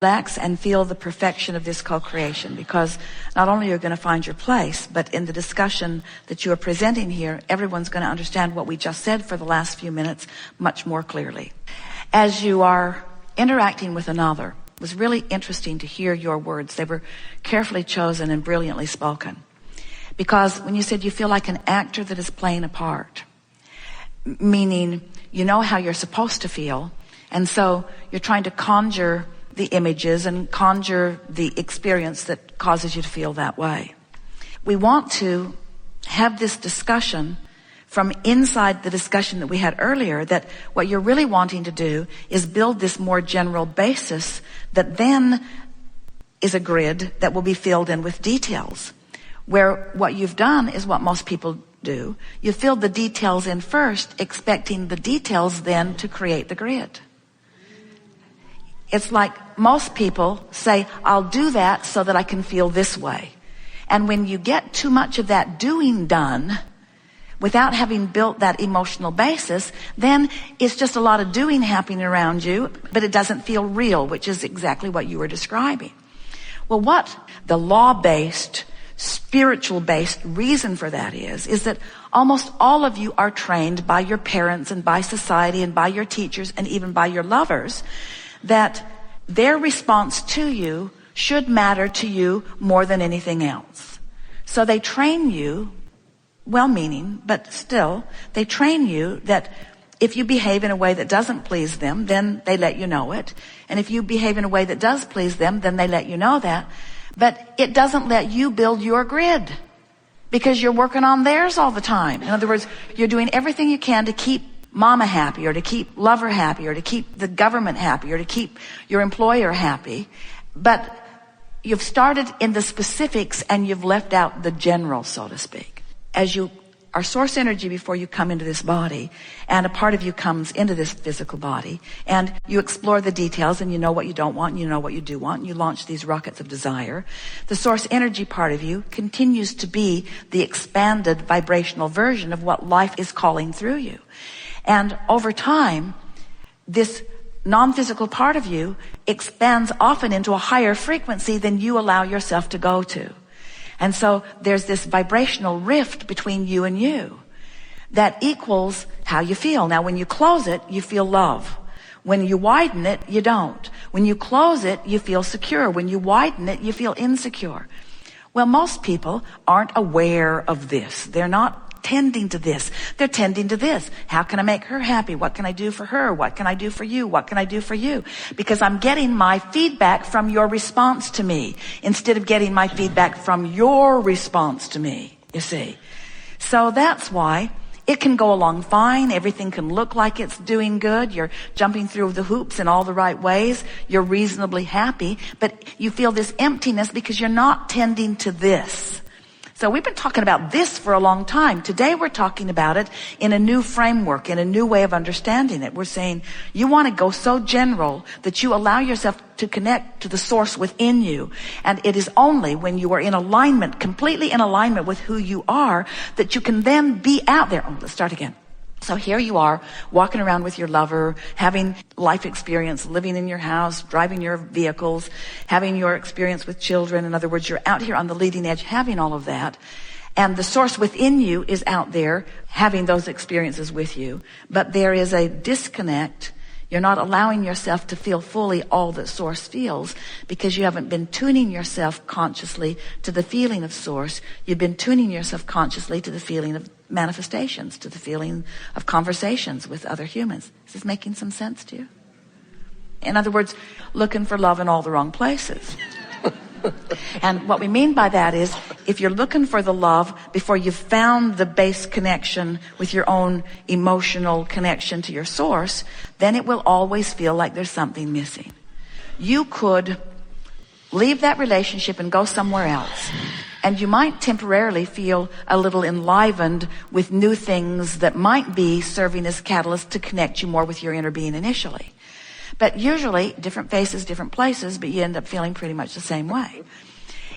Relax and feel the perfection of this co-creation, because not only are you going to find your place, but in the discussion that you are presenting here, everyone's going to understand what we just said for the last few minutes much more clearly. As you are interacting with another, it was really interesting to hear your words. They were carefully chosen and brilliantly spoken. Because when you said you feel like an actor that is playing a part, meaning you know how you're supposed to feel, and so you're trying to conjure the images and conjure the experience that causes you to feel that way. We want to have this discussion from inside the discussion that we had earlier, that what you're really wanting to do is build this more general basis that then is a grid that will be filled in with details. Where what you've done is what most people do. You filled the details in first, expecting the details then to create the grid. It's like most people say, I'll do that so that I can feel this way. And when you get too much of that doing done, without having built that emotional basis, then it's just a lot of doing happening around you, but it doesn't feel real, which is exactly what you were describing. Well, what the law-based, spiritual-based reason for that is that almost all of you are trained by your parents and by society and by your teachers and even by your lovers, that their response to you should matter to you more than anything else. So they train you, well-meaning, but still, they train you that if you behave in a way that doesn't please them, then they let you know it. And if you behave in a way that does please them, then they let you know that. But it doesn't let you build your grid, because you're working on theirs all the time. In other words, you're doing everything you can to keep mama happy, or to keep lover happy, or to keep the government happy, or to keep your employer happy. But you've started in the specifics and you've left out the general, so to speak. As you are source energy before you come into this body, and a part of you comes into this physical body, and you explore the details, and you know what you don't want, and you know what you do want, and you launch these rockets of desire. The source energy part of you continues to be the expanded vibrational version of what life is calling through you. And over time, this non-physical part of you expands often into a higher frequency than you allow yourself to go to. And so there's this vibrational rift between you and you that equals how you feel. Now, when you close it, you feel love. When you widen it, you don't. When you close it, you feel secure. When you widen it, you feel insecure. Well, most people aren't aware of this. They're not tending to this. They're tending to this. How can I make her happy? What can I do for her? What can I do for you? What can I do for you? Because I'm getting my feedback from your response to me instead of getting my feedback from your response to me, you see. So that's why it can go along fine. Everything can look like it's doing good. You're jumping through the hoops in all the right ways. You're reasonably happy, but you feel this emptiness because you're not tending to this. So we've been talking about this for a long time. Today we're talking about it in a new framework, in a new way of understanding it. We're saying you want to go so general that you allow yourself to connect to the source within you. And it is only when you are in alignment, completely in alignment with who you are, that you can then be out there. Oh, let's start again. So here you are, walking around with your lover, having life experience, living in your house, driving your vehicles, having your experience with children. In other words, you're out here on the leading edge having all of that. And the source within you is out there having those experiences with you. But there is a disconnect. You're not allowing yourself to feel fully all that source feels because you haven't been tuning yourself consciously to the feeling of source. You've been tuning yourself consciously to the feeling of manifestations, to the feeling of conversations with other humans. Is this making some sense to you? In other words, looking for love in all the wrong places. And what we mean by that is, if you're looking for the love before you've found the base connection with your own emotional connection to your source, then it will always feel like there's something missing. You could leave that relationship and go somewhere else, and you might temporarily feel a little enlivened with new things that might be serving as catalysts to connect you more with your inner being initially. But usually, different faces, different places, but you end up feeling pretty much the same way.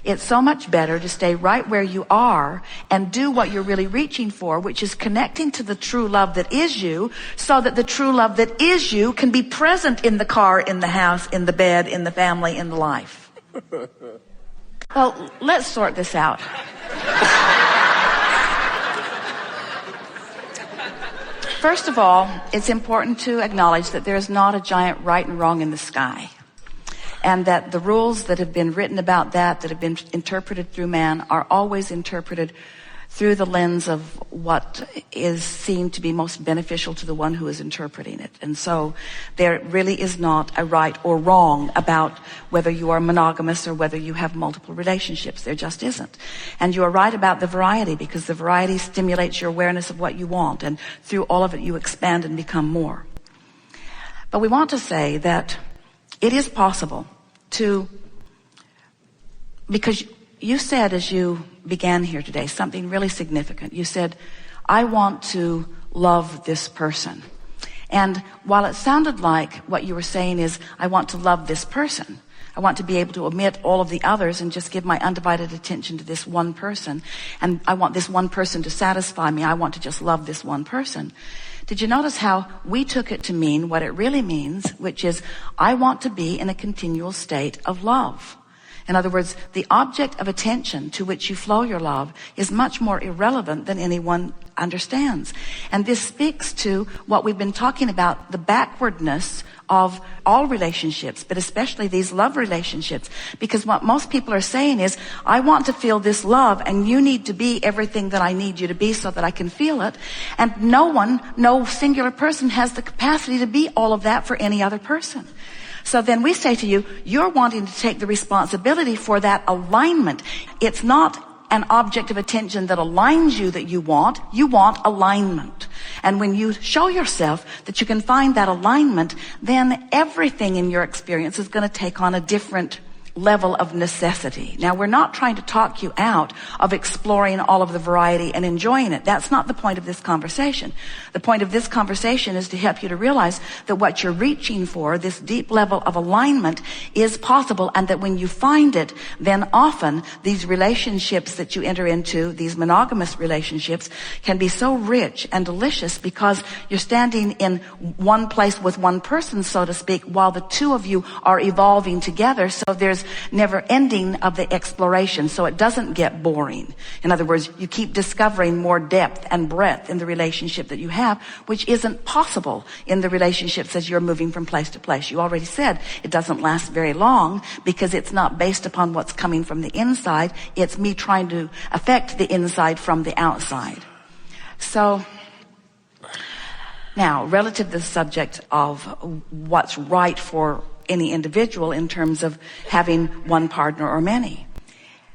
It's so much better to stay right where you are and do what you're really reaching for, which is connecting to the true love that is you, so that the true love that is you can be present in the car, in the house, in the bed, in the family, in the life. Well, let's sort this out. First of all, it's important to acknowledge that there is not a giant right and wrong in the sky. And that the rules that have been written about that have been interpreted through man, are always interpreted through the lens of what is seen to be most beneficial to the one who is interpreting it. And so there really is not a right or wrong about whether you are monogamous or whether you have multiple relationships. There just isn't. And you are right about the variety, because the variety stimulates your awareness of what you want, and through all of it you expand and become more. But we want to say that it is possible to, because you said as you began here today something really significant. You said, I want to love this person. And while it sounded like what you were saying is, I want to love this person, I want to be able to omit all of the others and just give my undivided attention to this one person, and I want this one person to satisfy me, I want to just love this one person. Did you notice how we took it to mean what it really means, which is, I want to be in a continual state of love? In other words, the object of attention to which you flow your love is much more irrelevant than anyone understands. And this speaks to what we've been talking about, the backwardness of all relationships, but especially these love relationships. Because what most people are saying is, I want to feel this love, and you need to be everything that I need you to be so that I can feel it. And no singular person has the capacity to be all of that for any other person. So then we say to you, you're wanting to take the responsibility for that alignment. It's not an object of attention that aligns you that you want alignment. And when you show yourself that you can find that alignment, then everything in your experience is going to take on a different level of necessity. Now, we're not trying to talk you out of exploring all of the variety and enjoying it. That's not the point of this conversation. The point of this conversation is to help you to realize that what you're reaching for, this deep level of alignment, is possible, and that when you find it, then often these relationships that you enter into, these monogamous relationships, can be so rich and delicious because you're standing in one place with one person, so to speak, while the two of you are evolving together. So there's never ending of the exploration, so it doesn't get boring. In other words, you keep discovering more depth and breadth in the relationship that you have, which isn't possible in the relationships as you're moving from place to place. You already said it doesn't last very long because it's not based upon what's coming from the inside. It's me trying to affect the inside from the outside. So now, relative to the subject of what's right for any individual in terms of having one partner or many.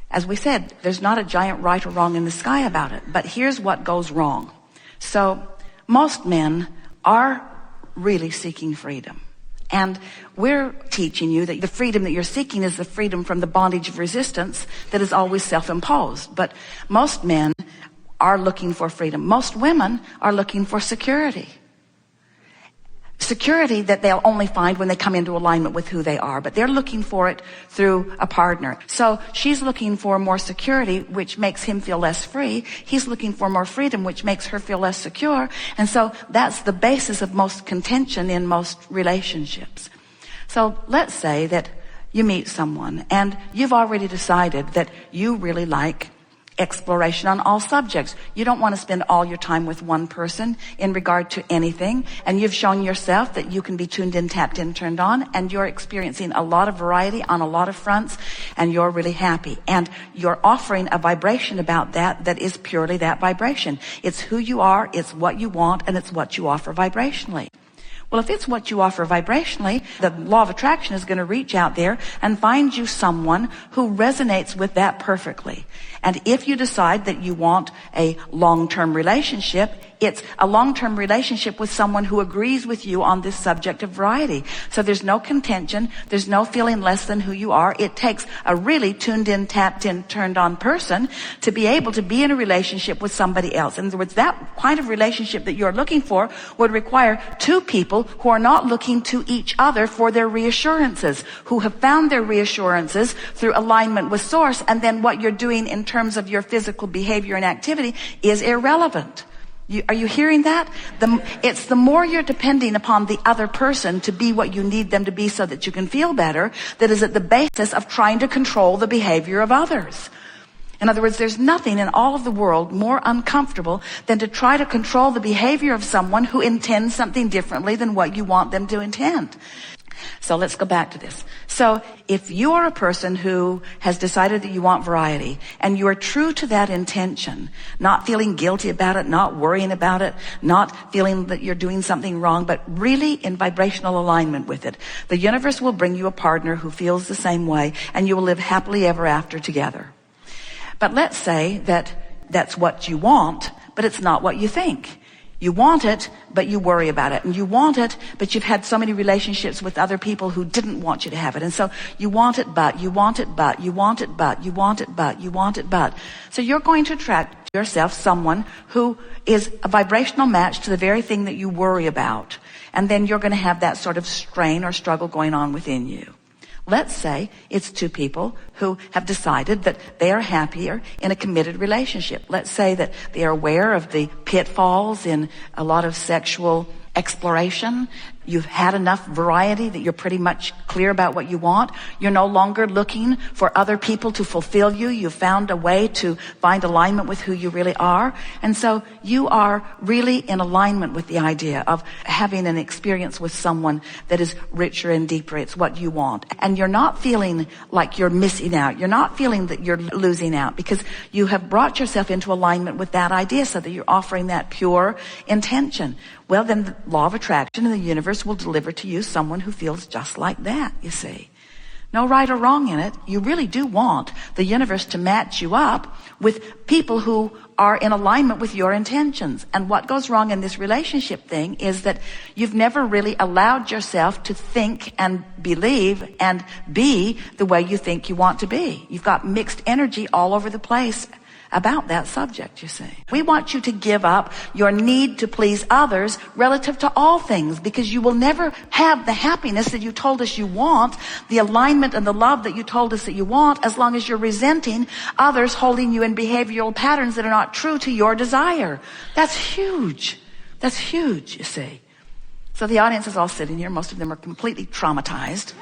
As we said, there's not a giant right or wrong in the sky about it, but here's what goes wrong. So most men are really seeking freedom. And we're teaching you that the freedom that you're seeking is the freedom from the bondage of resistance that is always self-imposed. But most men are looking for freedom. Most women are looking for security. Security that they'll only find when they come into alignment with who they are, but they're looking for it through a partner. So she's looking for more security, which makes him feel less free. He's looking for more freedom, which makes her feel less secure. And so that's the basis of most contention in most relationships. So let's say that you meet someone and you've already decided that you really like exploration on all subjects. You don't want to spend all your time with one person in regard to anything, and you've shown yourself that you can be tuned in, tapped in, turned on, and you're experiencing a lot of variety on a lot of fronts, and you're really happy. And you're offering a vibration about that is purely that vibration. It's who you are, it's what you want, and it's what you offer vibrationally. Well, if it's what you offer vibrationally, the law of attraction is going to reach out there and find you someone who resonates with that perfectly. And if you decide that you want a long-term relationship, it's a long-term relationship with someone who agrees with you on this subject of variety. So there's no contention. There's no feeling less than who you are. It takes a really tuned in, tapped in, turned on person to be able to be in a relationship with somebody else. In other words, that kind of relationship that you're looking for would require two people who are not looking to each other for their reassurances, who have found their reassurances through alignment with source, and then what you're doing in terms of your physical behavior and activity is irrelevant. Are you hearing that? It's the more you're depending upon the other person to be what you need them to be so that you can feel better that is at the basis of trying to control the behavior of others. In other words, there's nothing in all of the world more uncomfortable than to try to control the behavior of someone who intends something differently than what you want them to intend. So let's go back to this. So if you are a person who has decided that you want variety and you are true to that intention, not feeling guilty about it, not worrying about it, not feeling that you're doing something wrong, but really in vibrational alignment with it, the universe will bring you a partner who feels the same way and you will live happily ever after together. But let's say that that's what you want, but it's not what you think. You want it, but you worry about it. And you want it, but you've had so many relationships with other people who didn't want you to have it. And so you want it, but you want it, but you want it, but you want it, but you want it, but. So you're going to attract to yourself someone who is a vibrational match to the very thing that you worry about. And then you're going to have that sort of strain or struggle going on within you. Let's say it's two people who have decided that they are happier in a committed relationship. Let's say that they are aware of the pitfalls in a lot of sexual exploration. You've had enough variety that you're pretty much clear about what you want. You're no longer looking for other people to fulfill you. You've found a way to find alignment with who you really are. And so you are really in alignment with the idea of having an experience with someone that is richer and deeper. It's what you want. And you're not feeling like you're missing out. You're not feeling that you're losing out because you have brought yourself into alignment with that idea so that you're offering that pure intention. Well, then the law of attraction in the universe will deliver to you someone who feels just like that, you see. No right or wrong in it. You really do want the universe to match you up with people who are in alignment with your intentions. And what goes wrong in this relationship thing is that you've never really allowed yourself to think and believe and be the way you think you want to be. You've got mixed energy all over the place about that subject, you see. We want you to give up your need to please others relative to all things, because you will never have the happiness that you told us you want, the alignment and the love that you told us that you want, as long as you're resenting others holding you in behavioral patterns that are not true to your desire. That's huge. That's huge, you see. So the audience is all sitting here. Most of them are completely traumatized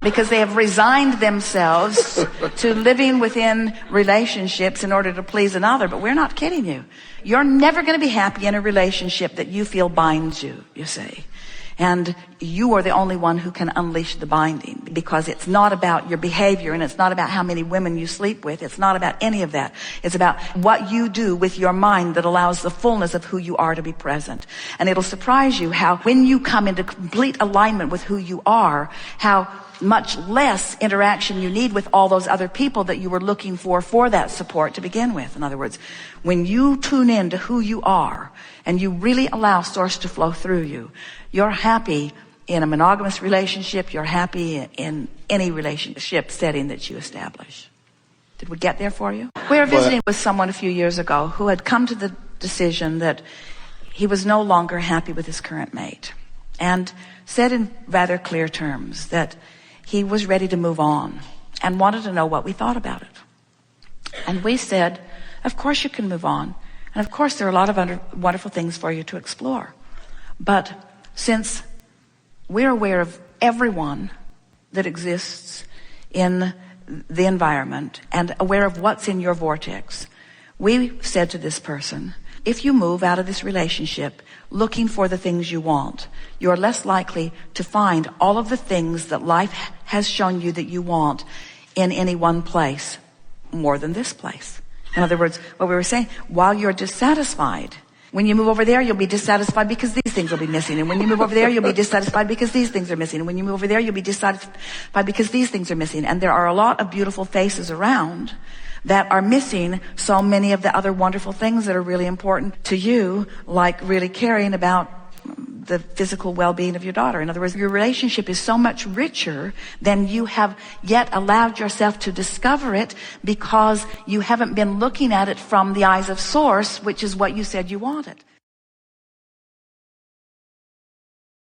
because they have resigned themselves to living within relationships in order to please another. But we're not kidding you. You're never going to be happy in a relationship that you feel binds you, you see. And you are the only one who can unleash the binding, because it's not about your behavior and it's not about how many women you sleep with. It's not about any of that. It's about what you do with your mind that allows the fullness of who you are to be present. And it'll surprise you how when you come into complete alignment with who you are, how much less interaction you need with all those other people that you were looking for that support to begin with. In other words, when you tune in to who you are and you really allow source to flow through you, you're happy in a monogamous relationship. You're happy in any relationship setting that you establish. Did we get there for you? We were visiting with someone a few years ago who had come to the decision that he was no longer happy with his current mate, and said in rather clear terms that he was ready to move on and wanted to know what we thought about it. And we said, of course you can move on. And of course there are a lot of wonderful things for you to explore. But since we're aware of everyone that exists in the environment and aware of what's in your vortex, we said to this person, if you move out of this relationship looking for the things you want, you're less likely to find all of the things that life has shown you that you want in any one place more than this place. In other words, what we were saying, while you're dissatisfied, when you move over there, you'll be dissatisfied because these things will be missing. And when you move over there, you'll be dissatisfied because these things are missing. And when you move over there, you'll be dissatisfied because these things are missing. And there are a lot of beautiful faces around that are missing so many of the other wonderful things that are really important to you, like really caring about the physical well-being of your daughter. In other words, your relationship is so much richer than you have yet allowed yourself to discover it, because you haven't been looking at it from the eyes of source, which is what you said you wanted.